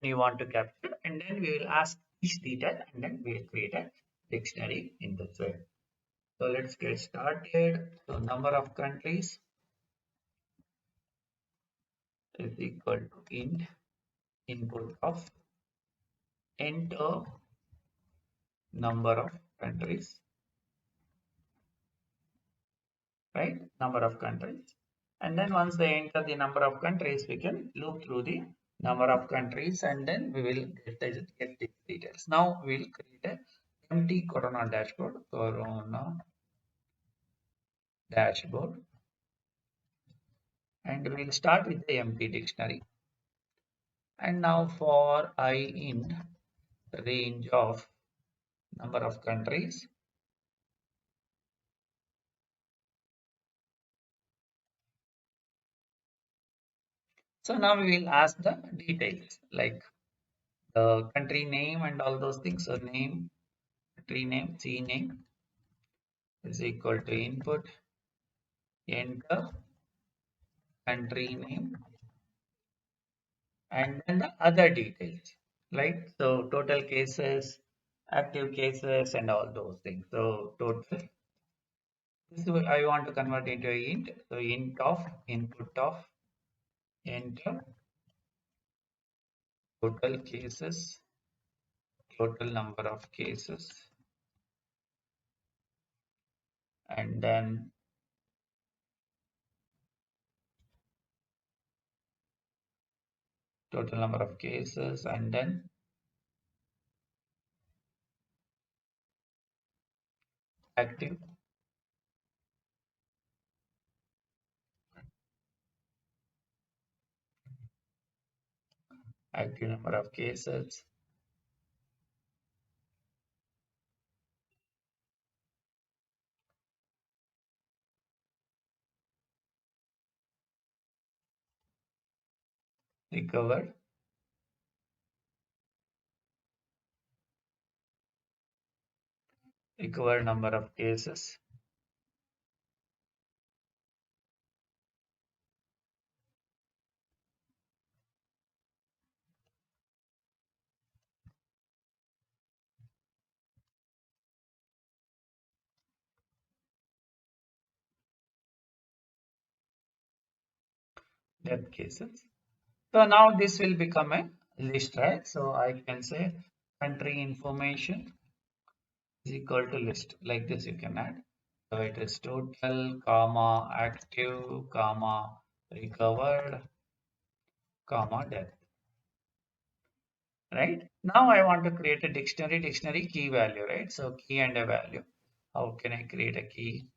you want to capture, and then we will ask each detail, and then we will create a dictionary in this way. So let's get started. So number of countries is equal to int input of enter number of countries, right? Number of countries. And then once they enter the number of countries, we can loop through the number of countries, and then we will get the details. Now we will create a empty Corona dashboard, Corona dashboard, and we will start with the empty dictionary. And now for I in range of number of countries. So now we will ask the details like the country name and all those things. So name, country name, C name is equal to input, enter, country name, and then the other details, right? So total cases, active cases, and all those things. So total, this is what I want to convert into a int. So int of input of enter total cases, total number of cases, and then total number of cases, and then active active number of cases, recovered, recovered number of cases, death cases. So now this will become a list, right? So I can say country information is equal to list. Like this you can add. So it is total, comma, active, comma, recovered, comma, death. Right? Now I want to create a dictionary key value, right? So key and a value. How can I create a key?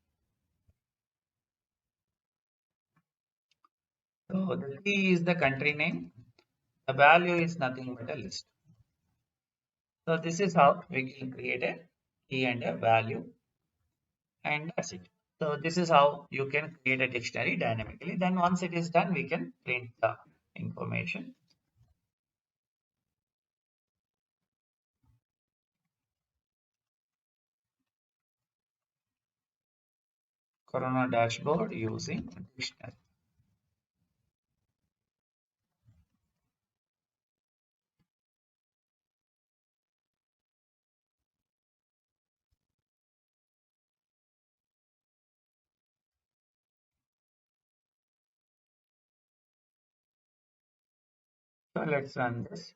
So the key is the country name. The value is nothing but a list. So this is how we can create a key and a value, and that's it. So this is how you can create a dictionary dynamically. Then once it is done, we can print the information. Corona dashboard using dictionary. So let's run this.